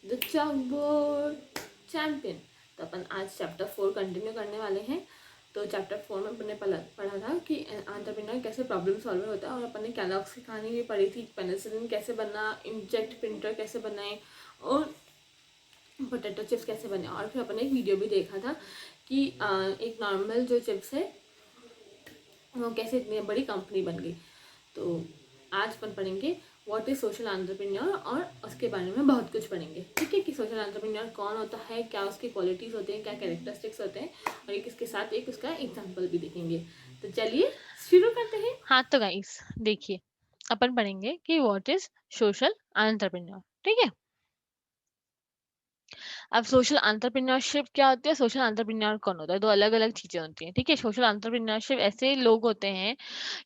The chalkboard champion. तो अपन आज chapter 4 continue करने वाले हैं। तो चैप्टर 4 में अपन ने पढ़ा था कि एंटरप्रेन्योर कैसे प्रॉब्लम सॉल्वर होता है, और अपन ने कैलॉग्स की कहानी भी पढ़ी थी, पेनिसिलिन कैसे बनना, इंकजेट प्रिंटर कैसे बनाए, और पोटैटो चिप्स कैसे बने। और फिर अपन ने एक वीडियो भी देखा था कि एक नॉर्मल जो चिप्स है वो कैसे इतनी बड़ी कंपनी बन गई। तो आज अपन पढ़ेंगे व्हाट इज सोशल एंटरप्रेन्योर, और उसके बारे में बहुत कुछ पढ़ेंगे। ठीक है, कि सोशल एंटरप्रेन्योर कौन होता है, क्या उसके क्वालिटीज होते हैं, क्या कैरेक्टरिस्टिक्स होते हैं, और एक इसके साथ एक उसका एग्जाम्पल भी देखेंगे। तो चलिए शुरू करते हैं। हाँ तो गाइस देखिए, अपन पढ़ेंगे कि व्हाट इज सोशल एंटरप्रेन्योर। ठीक है। अब सोशल एंटरप्रेन्योरशिप क्या होती है, सोशल एंटरप्रेन्योर कौन होता है, दो अलग अलग चीजें होती हैं। ठीक है। सोशल एंटरप्रेन्योरशिप ऐसे लोग होते हैं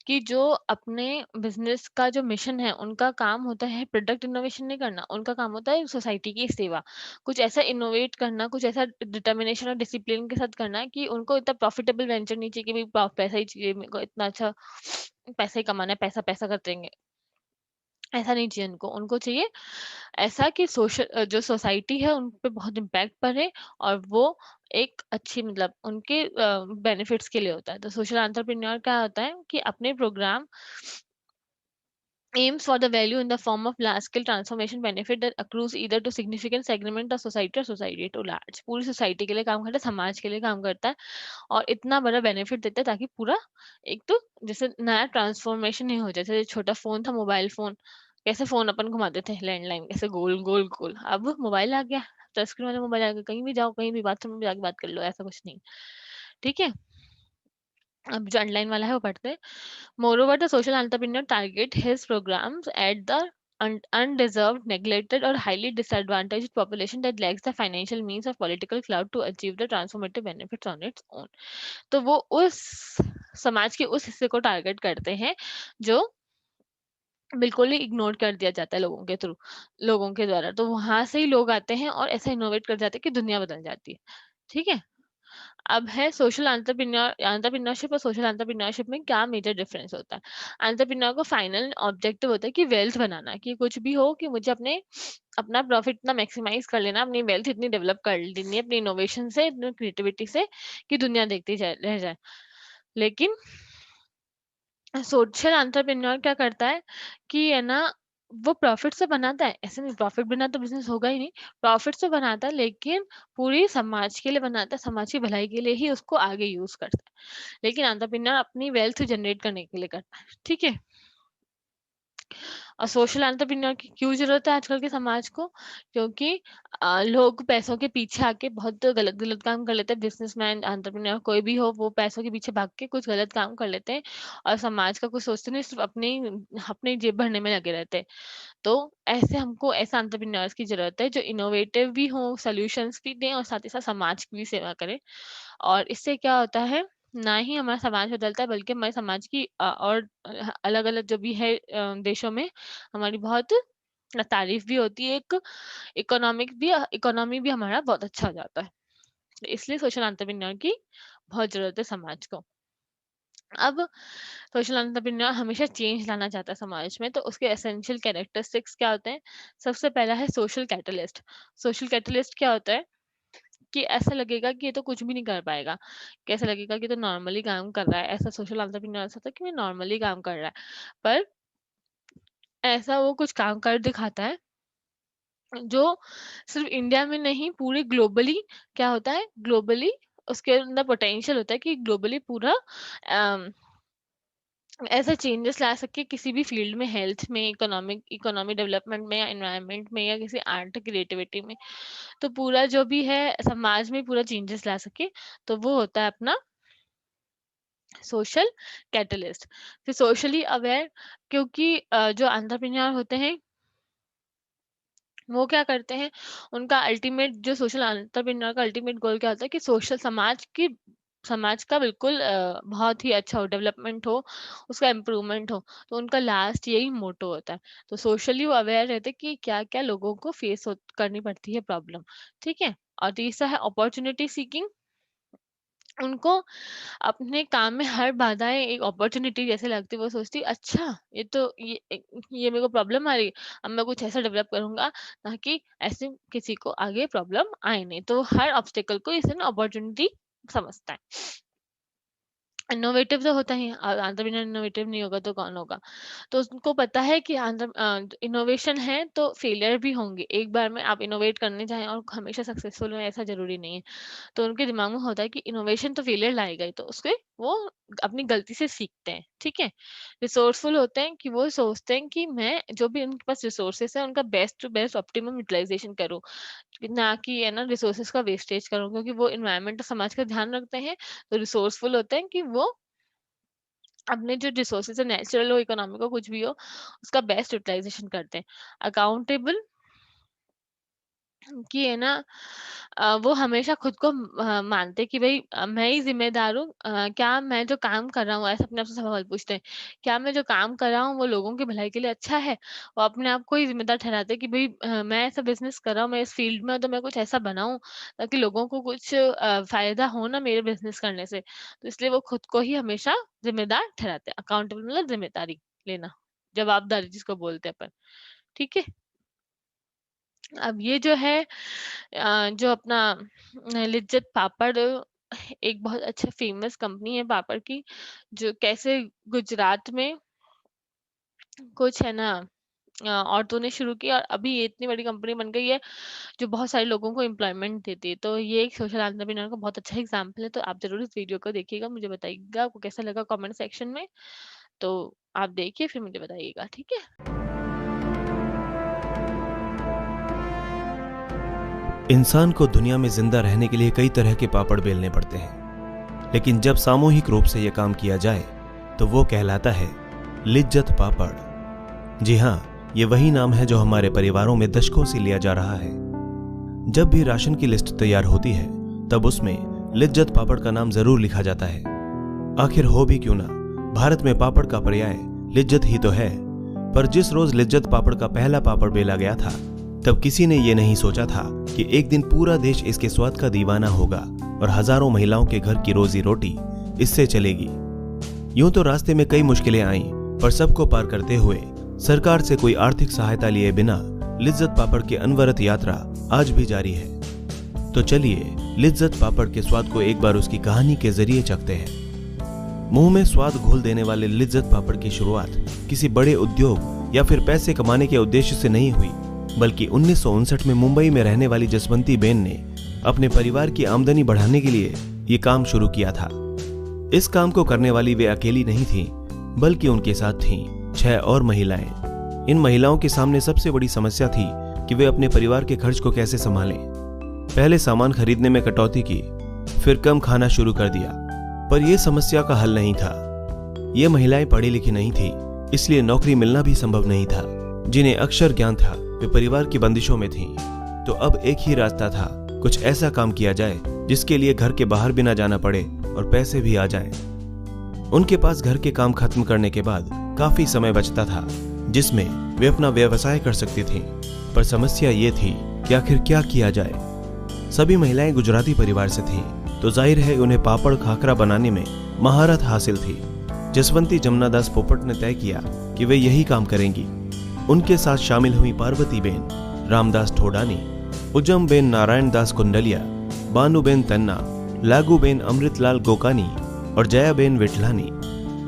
कि जो अपने बिजनेस का जो मिशन है, उनका काम होता है प्रोडक्ट इनोवेशन नहीं करना, उनका काम होता है सोसाइटी की सेवा। कुछ ऐसा इनोवेट करना, कुछ ऐसा डिटर्मिनेशन और डिसिप्लिन के साथ करना कि उनको इतना प्रॉफिटेबल वेंचर नहीं चाहिए कि भाई पैसा ही चाहिए मेरे को, इतना अच्छा पैसा ही कमाना है, पैसा पैसा करते रहेंगे, ऐसा नहीं चाहिए उनको। उनको चाहिए ऐसा कि जो सोसाइटी है उन पे बहुत इम्पैक्ट पड़े, और वो एक अच्छी मतलब उनके बेनिफिट्स के लिए होता है। तो सोशल एंटरप्रेन्योर क्या होता है कि अपने programme aims for the value in the form of large scale transformation benefit that accrues either to significant segment of society or society to large। पूरी सोसाइटी के लिए काम करता है, समाज के लिए काम करता है, और इतना बड़ा बेनिफिट देता है ताकि पूरा एक तो जैसे नया ट्रांसफॉर्मेशन नहीं हो जाए। जैसे छोटा फोन था, मोबाइल फोन, कैसे फोन अपन घुमाते थे लैंडलाइन, कैसे गोल गोल गोल, अब मोबाइल आ गया, टच स्क्रीन वाले मोबाइल आ गया, कहीं भी जाओ, कहीं भी बाथरूम में जाके बात कर लो, ऐसा कुछ नहीं। ठीक है। अब जो ऑनलाइन वाला है वो पढ़ते हैं। Moreover, the social entrepreneur target his programs at the undeserved, neglected, or highly disadvantaged population that lacks the financial means of political clout to achieve the transformative benefits on its own। तो वो उस समाज के उस हिस्से को target करते हैं जो बिल्कुल ही इग्नोर कर दिया जाता है लोगों के थ्रू, लोगों के द्वारा। तो वहां से ही लोग आते हैं और ऐसा इनोवेट कर जाते हैं कि दुनिया बदल जाती है। ठीक है। अब है सोशल एंटरप्रेन्योरशिप और सोशल एंटरप्रेन्योरशिप में क्या मेजर डिफरेंस होता है। एंटरप्रेन्योर का फाइनल ऑब्जेक्टिव होता है कि वेल्थ बनाना, कि कुछ भी हो कि मुझे अपना प्रॉफिट इतना मैक्सिमाइज कर लेना, अपनी वेल्थ इतनी डेवलप कर लेनी है अपनी इनोवेशन से, अपनी क्रिएटिविटी से, कि दुनिया देखती जाए रह जाए। लेकिन सोशल एंटरप्रेन्योर क्या करता है कि है ना, वो प्रॉफिट से बनाता है, ऐसे नहीं प्रॉफिट बिना तो बिजनेस होगा ही नहीं। प्रॉफिट से बनाता है लेकिन पूरी समाज के लिए बनाता है, समाज की भलाई के लिए ही उसको आगे यूज करता है। लेकिन एंटरप्रेन्योर अपनी वेल्थ जनरेट करने के लिए करता है। ठीक है। और सोशल एंटरप्रेन्योर की क्यों जरूरत है आजकल के समाज को, क्योंकि लोग पैसों के पीछे आके बहुत गलत गलत काम कर लेते हैं। बिजनेसमैन, एंटरप्रेन्योर कोई भी हो, वो पैसों के पीछे भाग के कुछ गलत काम कर लेते हैं, और समाज का कुछ सोचते नहीं, सिर्फ अपनी अपनी जेब भरने में लगे रहते हैं। तो ऐसे हमको ऐसा एंटरप्रेन्योर्स की जरूरत है जो इनोवेटिव भी हो, सॉल्यूशंस भी दें, और साथ ही साथ समाज की भी सेवा करें। और इससे क्या होता है, ना ही हमारा समाज बदलता है बल्कि हमारे समाज की और अलग अलग जो भी है देशों में हमारी बहुत तारीफ भी होती है। एक इकोनॉमी भी हमारा बहुत अच्छा हो जाता है। तो इसलिए सोशल एंटरप्रेन्योर की बहुत जरूरत है समाज को। अब सोशल एंटरप्रेन्योर हमेशा चेंज लाना चाहता है समाज में, तो उसके एसेंशियल कैरेक्टरिस्टिक्स क्या होते हैं। सबसे पहला है सोशल कैटलिस्ट। सोशल कैटलिस्ट क्या होता है कि ऐसा लगेगा कि ये तो कुछ भी नहीं कर पाएगा, कैसा लगेगा कि तो नॉर्मली काम कर रहा है, ऐसा सोशल एंटरप्रेन्योर ऐसा होता है कि मैं नॉर्मली काम कर रहा है, पर ऐसा वो कुछ काम कर दिखाता है जो सिर्फ इंडिया में नहीं, पूरे ग्लोबली क्या होता है, ग्लोबली उसके अंदर पोटेंशियल होता है कि ग्लोबली पूरा ऐसा चेंजेस ला सके किसी भी फील्ड में, हेल्थ में, इकोनॉमी डेवलपमेंट में, या एनवायरनमेंट में, या किसी आर्ट क्रिएटिविटी में। तो पूरा जो भी है समाज में पूरा चेंजेस ला सके, तो वो होता है अपना सोशल कैटलिस्ट। फिर सोशली अवेयर, क्योंकि जो एंटरप्रेन्योर होते हैं वो क्या करते हैं, उनका अल्टीमेट जो सोशल एंटरप्रेन्योर का अल्टीमेट गोल क्या होता है कि सोशल समाज का बिल्कुल बहुत ही अच्छा हो, डेवलपमेंट हो, उसका इम्प्रूवमेंट हो। तो उनका लास्ट यही मोटो होता है। तो सोशली वो अवेयर रहते हैं कि क्या क्या लोगों को करनी पड़ती है प्रॉब्लम। ठीक है। और तीसरा है अपॉर्चुनिटी सीकिंग। उनको अपने काम में हर बाधाएँ एक अपॉर्च्युनिटी जैसे लगती है, वो सोचती अच्छा ये मेरे को प्रॉब्लम आ रही है, अब मैं कुछ ऐसा डेवलप करूँगा ताकि ऐसे किसी को आगे प्रॉब्लम आए नहीं। तो हर ऑब्स्टेकल को इसे ना अपॉर्च्युनिटी समझता है। इनोवेटिव तो होता ही है, एंटरप्रेन्योर इनोवेटिव नहीं होगा तो कौन होगा? तो उसको पता है कि इनोवेशन है तो फेलियर भी होंगे। एक बार में आप इनोवेट करने जाएँ और हमेशा सक्सेसफुल हों ऐसा ज़रूरी नहीं है। तो उनके दिमाग में होता है कि इनोवेशन तो फेलियर लाएगा ही, तो उसके वो अपनी गलती से सीखते हैं, ठीक है? रिसोर्सफुल होते हैं कि वो सोचते हैं कि मैं जो भी उनके पास रिसोर्सेज़ है उनका best to best optimum utilization करूँ, ना कि है ना रिसोर्सेज़ का वेस्टेज करूँ, क्योंकि वो एनवायरनमेंट और समाज का ध्यान रखते हैं। तो रिसोर्सफुल होते हैं कि वो अपने जो रिसोर्सेज़ है, नेचुरल हो, इकोनॉमिक हो, कुछ भी हो, उसका बेस्ट यूटिलाइज़ेशन करते हैं। अकाउंटेबल कि है ना वो हमेशा खुद को मानते हैं कि भई मैं ही ज़िम्मेदार हूँ। क्या मैं जो काम कर रहा हूँ, ऐसा अपने आप से सवाल पूछते हैं, क्या मैं जो काम कर रहा हूँ वो लोगों की भलाई के लिए अच्छा है? वो अपने आप को ही ज़िम्मेदार ठहराते हैं कि भई मैं ऐसा बिज़नेस कर रहा हूँ, मैं इस फ़ील्ड में हूँ तो मैं कुछ ऐसा बनाऊँ ताकि लोगों को कुछ फ़ायदा हो ना मेरे बिज़नेस करने से। तो इसलिए वो खुद को ही हमेशा ज़िम्मेदार ठहराते हैं। अकाउंटेबल मतलब ज़िम्मेदारी लेना, जवाबदारी जिसको बोलते हैं अपन, ठीक है? अब ये जो है जो अपना लिज्जत पापड़ एक बहुत अच्छा फ़ेमस कंपनी है पापड़ की, जो कैसे गुजरात में कुछ है ना औरतों ने शुरू की और अभी ये इतनी बड़ी कंपनी बन गई है, जो बहुत सारे लोगों को एम्प्लॉयमेंट देती है। तो ये एक सोशल एंटरप्रेन्योर का बहुत अच्छा एग्ज़ाम्पल है, तो आप ज़रूर इस वीडियो को देखिएगा, मुझे बताइएगा आपको कैसा लगा कमेंट सेक्शन में। तो आप देखिए फिर मुझे बताइएगा, ठीक है? इंसान को दुनिया में जिंदा रहने के लिए कई तरह के पापड़ बेलने पड़ते हैं, लेकिन जब सामूहिक रूप से यह काम किया जाए तो वो कहलाता है लिज्जत पापड़। जी हाँ, ये वही नाम है जो हमारे परिवारों में दशकों से लिया जा रहा है। जब भी राशन की लिस्ट तैयार होती है तब उसमें लिज्जत पापड़ का नाम जरूर लिखा जाता है। आखिर हो भी क्यों ना, भारत में पापड़ का पर्याय लिज्जत ही तो है। पर जिस रोज लिज्जत पापड़ का पहला पापड़ बेला गया था, तब किसी ने ये नहीं सोचा था कि एक दिन पूरा देश इसके स्वाद का दीवाना होगा और हजारों महिलाओं के घर की रोजी रोटी इससे चलेगी। यूं तो रास्ते में कई मुश्किलें आईं, पर सबको पार करते हुए सरकार से कोई आर्थिक सहायता लिए बिना लिज्जत पापड़ की अनवरत यात्रा आज भी जारी है। तो चलिए लिज्जत पापड़ के स्वाद को एक बार उसकी कहानी के जरिए चखते हैं। मुंह में स्वाद घोल देने वाले लिज्जत पापड़ की शुरुआत किसी बड़े उद्योग या फिर पैसे कमाने के उद्देश्य से नहीं हुई, बल्कि 1959 में मुंबई में रहने वाली जसवंती बेन ने अपने परिवार की आमदनी बढ़ाने के लिए ये काम शुरू किया था। इस काम को करने वाली वे अकेली नहीं थीं, बल्कि उनके साथ थीं 6 और महिलाएं। इन महिलाओं के सामने सबसे बड़ी समस्या थी कि वे अपने परिवार के खर्च को कैसे संभालें। पहले सामान खरीदने में कटौती की, फिर कम खाना शुरू कर दिया, पर यह समस्या का हल नहीं था। ये महिलाएं पढ़ी लिखी नहीं थी, इसलिए नौकरी मिलना भी संभव नहीं था। जिन्हें अक्षर ज्ञान था वे परिवार की बंदिशों में थीं। तो अब एक ही रास्ता था, कुछ ऐसा काम किया जाए जिसके लिए घर के बाहर भी ना जाना पड़े और पैसे भी आ जाएं। उनके पास घर के काम खत्म करने के बाद काफी समय बचता था, जिसमें वे अपना व्यवसाय कर सकती थीं। पर समस्या ये थी कि आखिर क्या किया जाए। सभी महिलाएं गुजराती परिवार से थीं, तो जाहिर है उन्हें पापड़ खाखरा बनाने में महारत हासिल थी। जसवंती जमुना दास पोपट ने तय किया कि वे यही काम करेंगी। उनके साथ शामिल हुई पार्वती बेन, रामदास ठोडानी, उजम बेन नारायण दास कुंडलिया, बानू बेन तन्ना, लागू बेन अमृतलाल गोकानी और जया बेन विठलानी।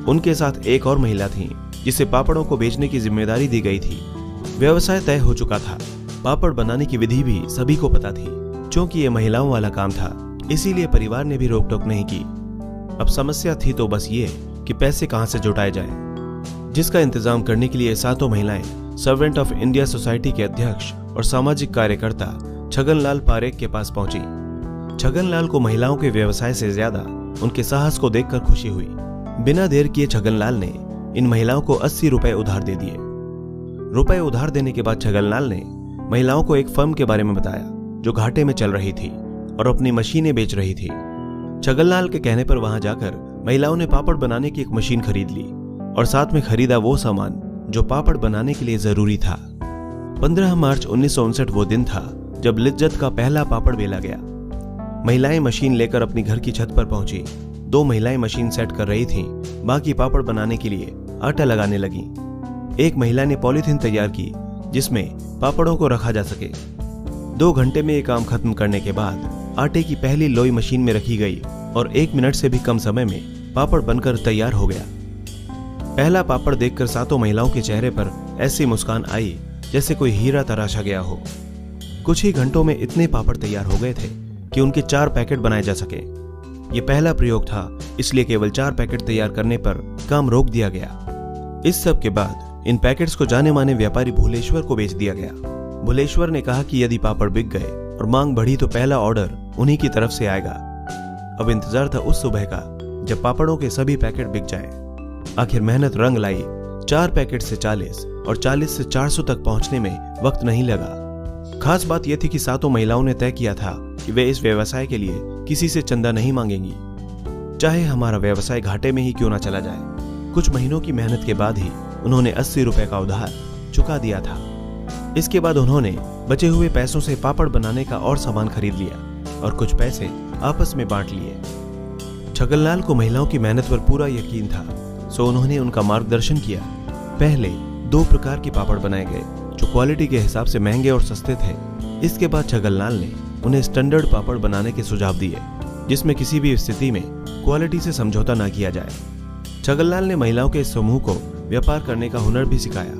उनके साथ एक और महिला थी जिसे पापड़ों को बेचने की जिम्मेदारी दी गई थी। व्यवसाय तय हो चुका था, पापड़ बनाने की विधि भी सभी को पता थी। क्योंकि ये महिलाओं वाला काम था, इसीलिए परिवार ने भी रोक टोक नहीं की। अब समस्या थी तो बस ये कि पैसे कहां से जुटाए जाए, जिसका इंतजाम करने के लिए सातों महिलाएं सर्वेंट ऑफ इंडिया सोसाइटी के अध्यक्ष और सामाजिक कार्यकर्ता छगनलाल पारेख के पास पहुंची। छगनलाल को महिलाओं के व्यवसाय से ज्यादा उनके साहस को देखकर खुशी हुई। बिना देर किए छगनलाल ने इन महिलाओं को 80 रुपए उधार दे दिए। रुपए उधार देने के बाद छगनलाल ने महिलाओं को एक फर्म के बारे में बताया जो घाटे में चल रही थी और अपनी मशीनें बेच रही थी। छगनलाल के कहने पर वहां जाकर महिलाओं ने पापड़ बनाने की एक मशीन खरीद ली और साथ में खरीदा वो सामान जो पापड़ बनाने के लिए जरूरी था। 15 मार्च 1959 वो दिन था जब लिज्जत का पहला पापड़ बेला गया। महिलाएं मशीन लेकर अपनी घर की छत पर पहुंची। 2 महिलाएं मशीन सेट कर रही थीं, बाकी पापड़ बनाने के लिए आटा लगाने लगीं। एक महिला ने पॉलीथीन तैयार की जिसमें पापड़ों को रखा जा सके। 2 घंटे में ये काम खत्म करने के बाद आटे की पहली लोई मशीन में रखी गई और 1 मिनट से भी कम समय में पापड़ बनकर तैयार हो गया। पहला पापड़ देखकर 7 महिलाओं के चेहरे पर ऐसी मुस्कान आई जैसे कोई हीरा तराशा गया हो। कुछ ही घंटों में इतने पापड़ तैयार हो गए थे कि उनके 4 पैकेट बनाए जा सके। ये पहला प्रयोग था, इसलिए केवल 4 पैकेट तैयार करने पर काम रोक दिया गया। इस सब के बाद इन पैकेट्स को जाने माने व्यापारी भूलेश्वर को बेच दिया गया। भूलेश्वर ने कहा कि यदि पापड़ बिक गए और मांग बढ़ी तो पहला ऑर्डर उन्हीं की तरफ से आएगा। अब इंतजार था उस सुबह का जब पापड़ों के सभी पैकेट बिक जाएं। आखिर मेहनत रंग लाई। 4 पैकेट से 40 और 40 से 400 तक पहुंचने में वक्त नहीं लगा। खास बात यह थी कि 7 महिलाओं ने तय किया था कि वे इस व्यवसाय के लिए किसी से चंदा नहीं मांगेंगी, चाहे हमारा व्यवसाय घाटे में ही क्यों ना चला जाए। कुछ महीनों की मेहनत के बाद ही उन्होंने 80 रुपए का उधार चुका दिया था। इसके बाद उन्होंने बचे हुए पैसों से पापड़ बनाने का और सामान खरीद लिया और कुछ पैसे आपस में बांट लिए। छगनलाल को महिलाओं की मेहनत पर पूरा यकीन था, सो उन्होंने उनका मार्गदर्शन किया। पहले 2 प्रकार के पापड़ बनाए गए जो क्वालिटी के हिसाब से महंगे और सस्ते थे। इसके बाद छगनलाल ने उन्हें स्टैंडर्ड पापड़ बनाने के सुझाव दिए जिसमें किसी भी स्थिति में क्वालिटी से समझौता ना किया जाए। छगनलाल ने महिलाओं के इस समूह को व्यापार करने का हुनर भी सिखाया,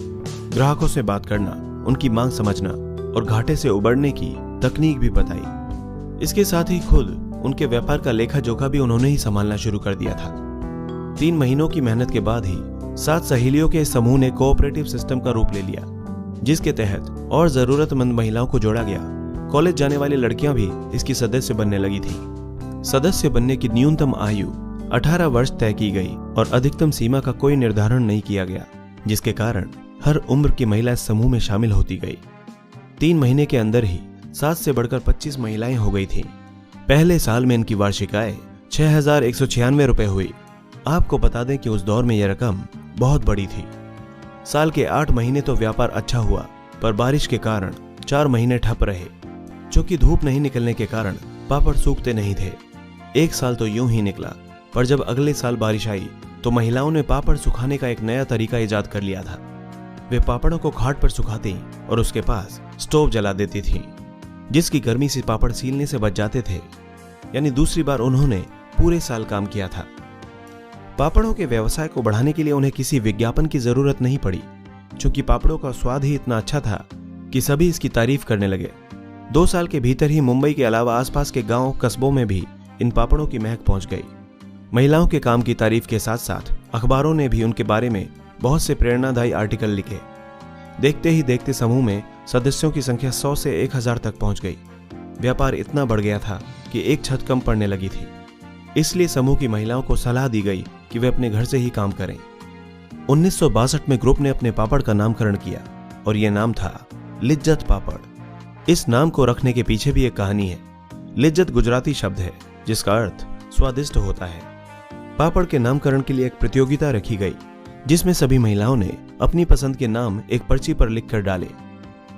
ग्राहकों से बात करना, उनकी मांग समझना और घाटे से उबरने की तकनीक भी बताई। इसके साथ ही खुद उनके व्यापार का लेखा जोखा भी उन्होंने ही संभालना शुरू कर दिया था। 3 महीनों की मेहनत के बाद ही 7 सहेलियों के समूह ने कोऑपरेटिव सिस्टम का रूप ले लिया, जिसके तहत और जरूरतमंद महिलाओं को जोड़ा गया। कॉलेज जाने वाली लड़कियां भी इसकी सदस्य बनने लगी थी। सदस्य बनने की न्यूनतम आयु 18 वर्ष तय की गई और अधिकतम सीमा का कोई निर्धारण नहीं किया गया, जिसके कारण हर उम्र की महिला इस समूह में शामिल होती गई। 3 महीने के अंदर ही 7 से बढ़कर 25 महिलाएं हो गई थीं। पहले साल में इनकी वार्षिक आय 6196 रुपए हुई। आपको बता दें कि उस दौर में यह रकम बहुत बड़ी थी। साल के 8 महीने तो व्यापार अच्छा हुआ, पर बारिश के कारण 4 महीने ठप रहे। चूंकि धूप नहीं निकलने के कारण पापड़ सूखते नहीं थे। 1 साल तो यूं ही निकला, पर जब अगले साल बारिश आई तो महिलाओं ने पापड़ सुखाने का एक नया तरीका इजाद कर लिया था। वे पापड़ों को घाट पर सुखाती और उसके पास स्टोव जला देती थीं, जिसकी गर्मी से पापड़ सीलने से बच जाते थे। यानी दूसरी बार उन्होंने पूरे साल काम किया था। पापड़ों के व्यवसाय को बढ़ाने के लिए उन्हें किसी विज्ञापन की जरूरत नहीं पड़ी, क्योंकि पापड़ों का स्वाद ही इतना अच्छा था कि सभी इसकी तारीफ करने लगे। 2 साल के भीतर ही मुंबई के अलावा आसपास के गांव कस्बों में भी इन पापड़ों की महक पहुंच गई। महिलाओं के काम की तारीफ के साथ साथ अखबारों ने भी उनके बारे में बहुत से प्रेरणादायी आर्टिकल लिखे। देखते ही देखते समूह में सदस्यों की संख्या 100 से 1000 तक पहुंच गई। व्यापार इतना बढ़ गया था कि एक छत कम पड़ने लगी थी। इसलिए समूह की महिलाओं को सलाह दी गई कि वे अपने घर से ही काम करें। 1962 में ग्रुप ने अपने पापड़ का नामकरण किया और यह नाम था लिज्जत पापड़। इस नाम को रखने के पीछे भी एक कहानी है। लिज्जत गुजराती शब्द है जिसका अर्थ स्वादिष्ट होता है। पापड़ के नामकरण के लिए एक प्रतियोगिता रखी गई, जिसमें सभी महिलाओं ने अपनी पसंद के नाम एक पर्ची पर लिखकर डाले।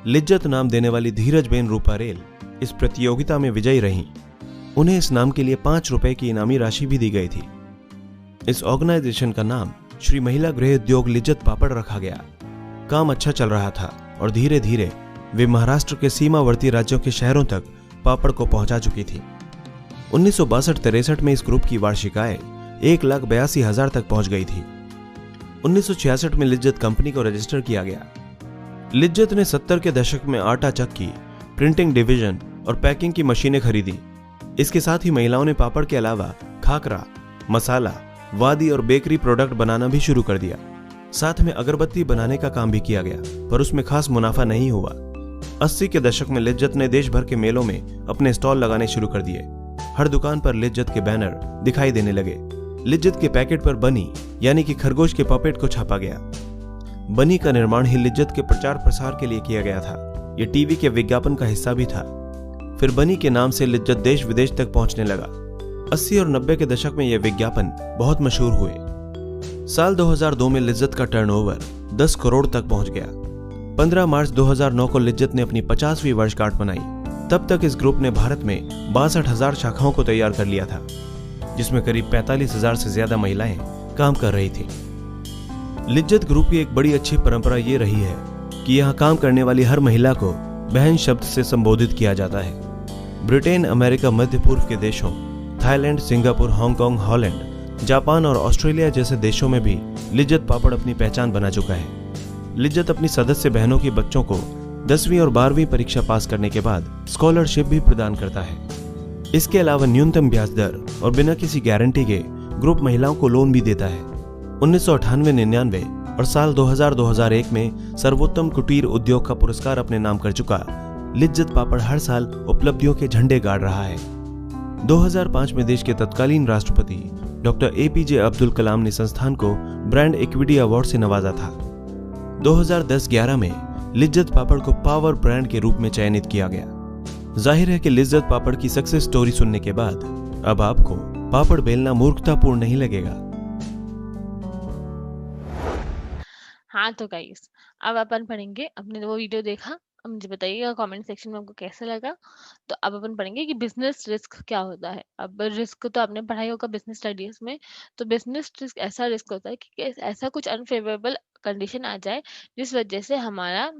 लिज्जत नाम देने वाली धीरजबेन रूपारेल इस प्रतियोगिता में विजयी रहीं। उन्हें इस नाम के लिए 5 रुपए की इनामी राशि भी दी गई थी। इस ऑर्गेनाइजेशन का नाम श्री महिला गृह उद्योग लिज्जत पापड़ रखा गया। काम अच्छा चल रहा था और धीरे धीरे वे महाराष्ट्र के सीमावर्ती राज्यों के शहरों तक पापड़ को पहुंचा चुकी थी। 1962-63 में इस ग्रुप की वार्षिक आय 1,82,000 तक पहुंच गई थी। 1966 में लिज्जत कंपनी को रजिस्टर किया गया। लिज्जत ने 70 के दशक में आटा चक्की, प्रिंटिंग डिवीजन और पैकिंग की मशीनें खरीदी। इसके साथ ही महिलाओं ने पापड़ के अलावा खाकरा, मसाला, वादी और बेकरी प्रोडक्ट बनाना भी शुरू कर दिया। साथ में अगरबत्ती बनाने का काम भी किया गया, पर उसमें खास मुनाफा नहीं हुआ। 80 के दशक में लिज्जत ने देश भर के मेलों में अपने स्टॉल लगाने शुरू कर दिए। हर दुकान पर लिज्जत के बैनर दिखाई देने लगे। लिज्जत के पैकेट पर बनी यानी कि खरगोश के पपेट को छापा गया। बनी का निर्माण ही लिज्जत के प्रचार प्रसार के लिए किया गया था। यह टीवी के विज्ञापन का हिस्सा भी था। फिर बनी के नाम से लिज्जत देश विदेश तक पहुंचने लगा। 80 और 90 के दशक में यह विज्ञापन बहुत मशहूर हुए। साल 2002 में लिज्जत का टर्नओवर 10 करोड़ तक पहुंच गया। 15 मार्च 2009 को लिज्जत ने अपनी 50वीं वर्षगांठ मनाई। तब तक इस ग्रुप ने भारत में 62,000 शाखाओं को तैयार कर लिया था, जिसमें करीब 45,000 से ज्यादा महिलाएं काम कर रही थी। लिज्जत ग्रुप की एक बड़ी अच्छी परंपरा ये रही है कि यहाँ काम करने वाली हर महिला को बहन शब्द से संबोधित किया जाता है। ब्रिटेन, अमेरिका, मध्य पूर्व के देशों, Thailand, Singapore, Hong Kong, Holland, Japan और ऑस्ट्रेलिया जैसे देशों में भी लिज्जत पापड़ अपनी पहचान बना चुका है। लिज्जत अपनी सदस्य बहनों के बच्चों को 10वीं और 12वीं परीक्षा पास करने के बाद स्कॉलरशिप भी प्रदान करता है। इसके अलावा न्यूनतम ब्याज दर और बिना किसी गारंटी के ग्रुप महिलाओं को लोन भी देता है। 1998-99 और साल 2000-2001 में सर्वोत्तम कुटीर उद्योग का पुरस्कार अपने नाम कर चुका लिज्जत पापड़ हर साल उपलब्धियों के झंडे गाड़ रहा है। 2005 में देश के तत्कालीन राष्ट्रपति डॉक्टर APJ अब्दुल कलाम ने संस्थान को ब्रांड इक्विटी अवार्ड से नवाजा था। 2010-11 में लिज्जत पापड़ को पावर ब्रांड के रूप में चयनित किया गया। जाहिर है कि लिज्जत पापड़ की सक्सेस स्टोरी सुनने के बाद अब आपको पापड़ बेलना मूर्खतापूर्ण नहीं लगेगा। हाँ तो गाइस, अब अपन पढ़ेंगे, आपने वो वीडियो देखा, अब मुझे बताइएगा कमेंट सेक्शन में आपको कैसा लगा। तो अब अपन पढ़ेंगे कि बिजनेस रिस्क क्या होता है। अब रिस्क तो आपने पढ़ाई होगा बिजनेस स्टडीज में। तो बिजनेस रिस्क ऐसा रिस्क होता है कि ऐसा कुछ अनफेवरेबल कंडीशन आ जाए जिस वजह से हमारा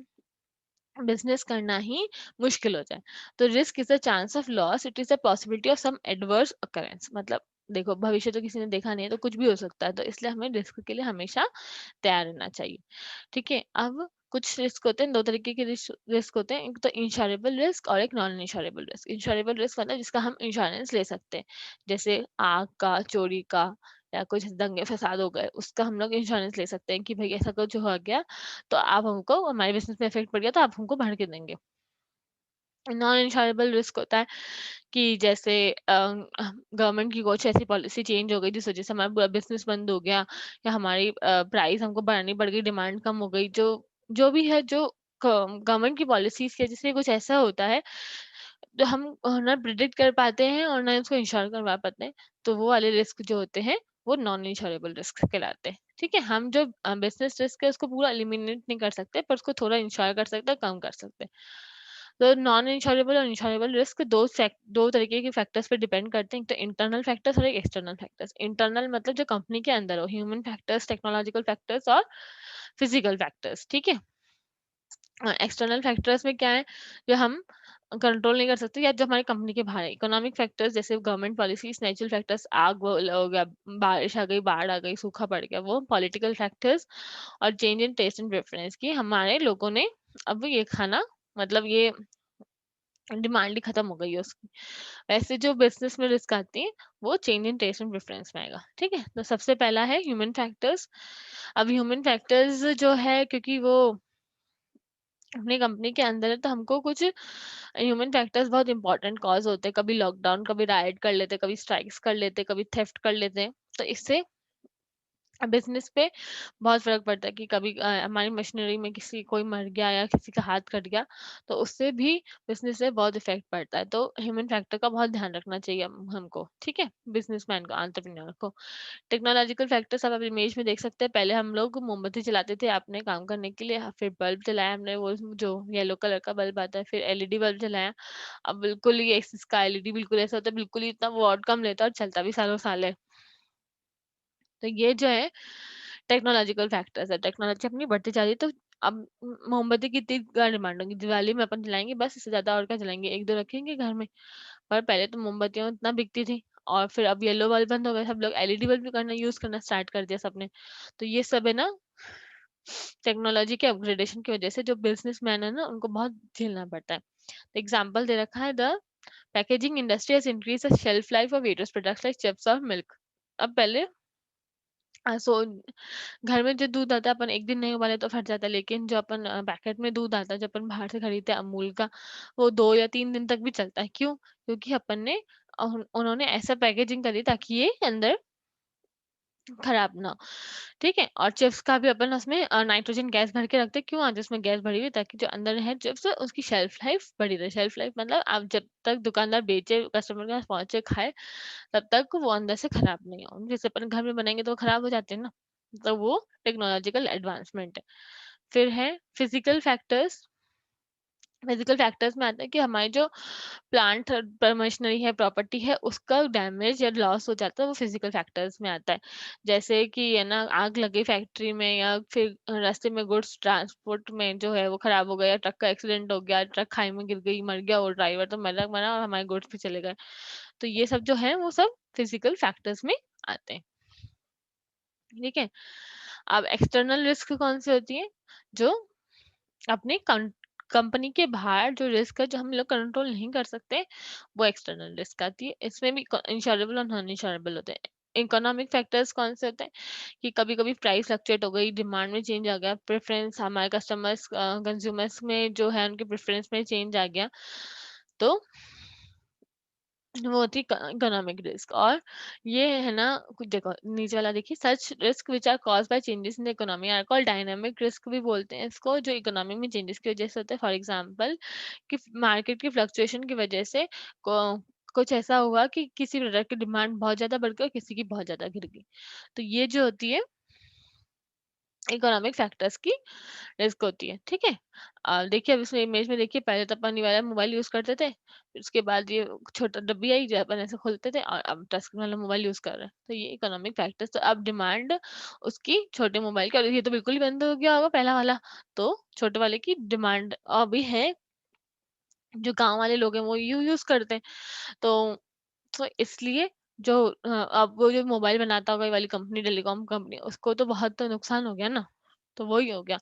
बिजनेस करना ही मुश्किल हो जाए। तो risk is a chance of loss, it is a possibility of some adverse occurrence. मतलब देखो, भविष्य तो किसी ने देखा नहीं है, तो कुछ भी हो सकता है, तो इसलिए हमें रिस्क के लिए हमेशा तैयार रहना चाहिए। ठीक है, अब कुछ रिस्क होते हैं, दो तरीके के रिस्क होते हैं, एक तो इंश्योरेबल रिस्क और एक non insurable risk. Insurable risk मतलब जिसका हम इंश्योरेंस ले सकते हैं, जैसे आग का, चोरी का, या कुछ दंगे फसाद हो गए, उसका हम लोग इंश्योरेंस ले सकते हैं कि भाई ऐसा कुछ हो गया तो आप हमको, हमारे बिजनेस में इफेक्ट पड़ गया तो आप हमको भर के देंगे। नॉन इंश्योरेबल रिस्क होता है कि जैसे गवर्नमेंट की कुछ ऐसी पॉलिसी चेंज हो गई जिस वजह से हमारा पूरा बिजनेस बंद हो गया, या हमारी प्राइस हमको बढ़ानी पड़ गई, डिमांड कम हो गई, जो जो भी है, जो गवर्नमेंट की पॉलिसीज की वजह से कुछ ऐसा होता है जो हम ना प्रिडिक्ट कर पाते हैं और ना उसको इंश्योर करवा पाते हैं। तो वो वाले रिस्क जो होते हैं वो नॉन इंश्योरेबल रिस्क कहलाते हैं। ठीक है, हम जो बिजनेस रिस्क है उसको पूरा एलिमिनेट नहीं कर सकते, पर उसको थोड़ा इंश्योर कर सकते हैं, कम कर सकते हैं। तो नॉन इंश्योरेबल और इंश्योरेबल रिस्क दो तरीके के फैक्टर्स पे डिपेंड करते हैं, एक तो इंटरनल फैक्टर्स और एक एक्सटर्नल फैक्टर्स। इंटरनल मतलब जो कंपनी के अंदर हो, ह्यूमन फैक्टर्स, टेक्नोलॉजिकल फैक्टर्स और फिजिकल फैक्टर्स। ठीक है, एक्सटर्नल फैक्टर्स में क्या है, जो हम कंट्रोल नहीं कर सकते या जो हमारी कंपनी के बाहर है। इकोनॉमिक फैक्टर्स जैसे गवर्नमेंट पॉलिसीज, नेचुरल फैक्टर्स, आग हो गया, बारिश आ गई, बाढ़ आ गई, सूखा पड़ गया, वो पॉलिटिकल फैक्टर्स, और change in taste and preference की हमारे लोगों ने अब ये खाना, मतलब ये डिमांड ही खत्म हो गई है उसकी। वैसे जो बिजनेस में रिस्क आती है वो change in taste and preference में आएगा। ठीक है, तो सबसे पहला है ह्यूमन फैक्टर्स। अब ह्यूमन फैक्टर्स जो है, क्योंकि वो अपनी कंपनी के अंदर है, तो हमको कुछ ह्यूमन फैक्टर्स बहुत इंपॉर्टेंट कॉज होते हैं। कभी लॉकडाउन, कभी राइट कर लेते, कभी स्ट्राइक्स कर लेते, कभी थेफ्ट कर लेते, तो इससे बिजनेस पे बहुत फर्क पड़ता है कि कभी हमारी मशीनरी में किसी कोई मर गया या किसी का हाथ कट गया, तो उससे भी बिजनेस से बहुत इफेक्ट पड़ता है। तो ह्यूमन फैक्टर का बहुत ध्यान रखना चाहिए हमको। ठीक है, बिजनेसमैन को, एंटरप्रेन्योर को। टेक्नोलॉजिकल फैक्टर्स आप इमेज में देख सकते हैं, पहले हम लोग मोमबत्ती जलाते थे अपने काम करने के लिए, फिर बल्ब जलाया हमने, वो जो येलो कलर का बल्ब आता है, फिर LED बल्ब जलाया। अब बिल्कुल ही इसका LED बिल्कुल ऐसा होता है, बिल्कुल ही इतना वॉट कम लेता है और चलता भी सालों साल है। तो ये जो है टेक्नोलॉजिकल फैक्टर्स है, टेक्नोलॉजी अपनी बढ़ती जा रही है। तो अब मोमबत्ती की इतनी क्या डिमांड होगी, दिवाली में अपन जलाएंगे बस, इससे ज्यादा और क्या जलाएंगे, एक दो रखेंगे घर में। पर पहले तो मोमबत्तियां इतना बिकती थी, और फिर अब येलो बल्ब बंद हो गए, सब लोग LED बल्ब भी करना यूज करना स्टार्ट कर दिया सबने। तो ये सब है ना, टेक्नोलॉजी के अपग्रेडेशन की वजह से जो बिजनेसमैन है ना, उनको बहुत झेलना पड़ता है। एग्जाम्पल दे रखा है, the packaging industry has increase the shelf life of various products like chips और मिल्क। अब पहले सो घर में जो दूध आता है अपन एक दिन नहीं उबाले तो फट जाता है, लेकिन जो अपन पैकेट में दूध आता है, जो अपन बाहर से खरीदते हैं अमूल का, वो 2 या 3 दिन तक भी चलता है। क्यों? क्योंकि अपन ने उन्होंने ऐसा पैकेजिंग करी ताकि ये अंदर खराब ना हो। ठीक है, और चिप्स का भी अपन उसमें नाइट्रोजन गैस भर के रखते हैं। क्यों? आज उसमें गैस भरी हुई है ताकि जो अंदर है चिप्स उसकी शेल्फ लाइफ बढ़ी रहे। शेल्फ लाइफ मतलब आप जब तक दुकानदार बेचे, कस्टमर के पास पहुंचे, खाए, तब तक वो अंदर से खराब नहीं हो। जैसे अपन घर में बनाएंगे तो वो खराब हो जाते हैं ना, तो वो टेक्नोलॉजिकल एडवांसमेंट है। फिर है फिजिकल फैक्टर्स। फिजिकल फैक्टर्स में आता है कि हमारे जो प्लांट मशीनरी है, प्रॉपर्टी है, उसका डैमेज या लॉस हो जाता है, वो फिजिकल फैक्टर्स में आता है। जैसे कि है ना, आग लगी फैक्ट्री में या फिर रास्ते में गुड्स ट्रांसपोर्ट में जो है वो खराब हो गया, ट्रक का एक्सीडेंट हो गया, ट्रक खाई में गिर गई, मर गया, वो ड्राइवर तो मरा मरा और हमारे गुड्स भी चले गए। तो ये सब जो है वो सब फिजिकल फैक्टर्स में आते हैं। ठीक है। अब एक्सटर्नल रिस्क कौन सी होती है? जो अपने कंपनी के बाहर जो रिस्क है, जो हम लोग कंट्रोल नहीं कर सकते, वो एक्सटर्नल रिस्क आती है। इसमें भी इंश्योरेबल और नॉन इंश्योरेबल होते हैं। इकोनॉमिक फैक्टर्स कौन से होते हैं? कि कभी कभी प्राइस फ्लक्चुएट हो गई, डिमांड में चेंज आ गया, प्रेफरेंस हमारे कस्टमर्स कंज्यूमर्स में जो है उनके प्रेफरेंस में चेंज आ गया, तो वो होती है इकोनॉमिक रिस्क। और ये है ना, कुछ देखो नीचे वाला देखिए, such risk which are cause by changes in the economy are called dynamic risk भी बोलते हैं इसको, जो इकोनॉमी में चेंजेस की वजह से होते हैं। फॉर एग्जांपल कि मार्केट की फ्लक्चुएशन की वजह से कुछ ऐसा हुआ कि किसी प्रोडक्ट की डिमांड बहुत ज्यादा बढ़ गई और किसी की बहुत ज्यादा गिर गई, तो ये जो होती है इकोनॉमिक फैक्टर्स की रिस्क होती है। ठीक है। देखिए अब इसमें इमेज में देखिए, पहले तो अपन ये वाला मोबाइल यूज करते थे, फिर उसके बाद ये छोटा डब्बी आई जो अपन ऐसे खोलते थे, और अब टच स्क्रीन वाला मोबाइल यूज कर रहे हैं। तो ये इकोनॉमिक फैक्टर्स, तो अब डिमांड उसकी छोटे मोबाइल की, और ये तो बिल्कुल ही बंद हो गया होगा पहला वाला, तो छोटे वाले की डिमांड अभी है, जो गांव वाले लोग हैं वो यूज करते हैं। तो इसलिए जो अब वो जो मोबाइल बनाता होगा ये वाली कंपनी, टेलीकॉम कंपनी, उसको तो बहुत तो नुकसान हो गया ना, तो वही हो गया।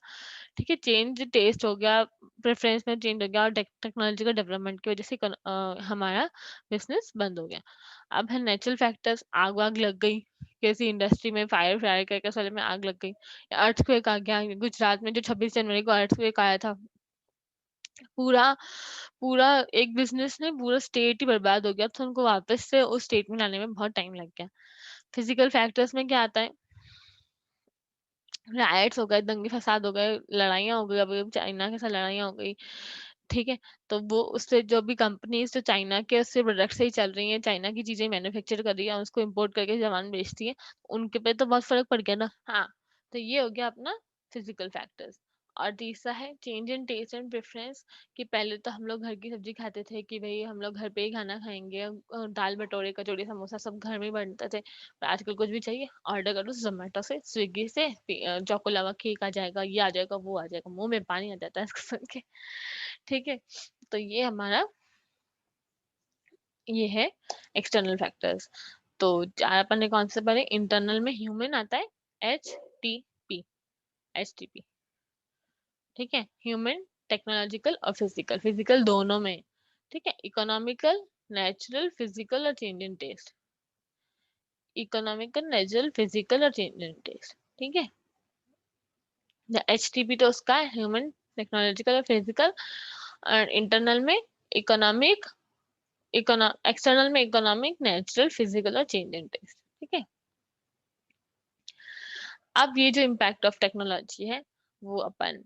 ठीक है, चेंज टेस्ट हो गया, प्रेफरेंस में चेंज हो गया, और टेक्नोलॉजी का डेवलपमेंट की वजह से हमारा बिजनेस बंद हो गया। अब है नेचुरल फैक्टर्स, आग वाग लग गई, किसी इंडस्ट्री में फायर फायर क्रैकर्स वाले में आग लग गई, या अर्थक्वेक आ गया, गुजरात में जो 26 जनवरी को अर्थक्वेक आया था, पूरा पूरा एक बिजनेस ने पूरा स्टेट ही बर्बाद हो गया, तो उनको वापस से उस स्टेट में लाने में बहुत टाइम लग गया। फिजिकल फैक्टर्स में क्या आता है? राइट्स हो गए, दंगे फसाद हो गए, लड़ाइयाँ हो गई, अभी चाइना के साथ लड़ाइयाँ हो गई। ठीक है, तो वो उससे जो भी कंपनीज जो चाइना के उससे प्रोडक्ट से ही चल रही हैं, चाइना की चीजें मैन्युफैक्चर कर रही है, उसको इम्पोर्ट करके सामान बेचती है, उनके पे तो बहुत फर्क पड़ गया ना। हाँ, तो ये हो गया अपना फिजिकल फैक्टर्स। और तीसरा है change in taste and preference, कि पहले तो हम लोग घर की सब्जी खाते थे कि भाई हम लोग घर पे ही खाना खाएंगे, दाल भटोरे कचौड़ी समोसा सब घर में ही बनते थे, पर आजकल कुछ भी चाहिए ऑर्डर करो जोमेटो से, स्विगी से, चोको लावा केक आ जाएगा, ये आ जाएगा, वो आ जाएगा, मुंह में पानी आ जाता है इसको सुन के। ठीक है, तो ये हमारा ये है एक्सटर्नल फैक्टर्स। तो चार अपन ने कौन से पढ़े? इंटरनल में ह्यूमन आता है, HTP, HTP। ठीक है, ह्यूमन, टेक्नोलॉजिकल और फिजिकल, फिजिकल दोनों में। ठीक है, इकोनॉमिकल, नेचुरल, फिजिकल और change in taste, economical, natural, physical और चेंज इन टेस्ट। ठीक है, HTP तो उसका है ह्यूमन, टेक्नोलॉजिकल और फिजिकल, और इंटरनल में इकोनॉमिक, एक्सटर्नल में इकोनॉमिक, नेचुरल, फिजिकल और चेंज इन टेस्ट। ठीक है, अब ये जो इम्पैक्ट ऑफ टेक्नोलॉजी है वो अपन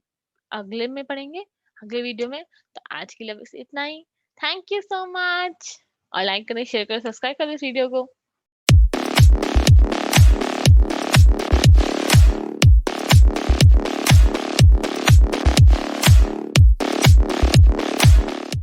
अगले में पढ़ेंगे, अगले वीडियो में। तो आज के लिए बस इतना ही। थैंक यू सो मच, और लाइक करें, शेयर करें, सब्सक्राइब करें इस वीडियो को।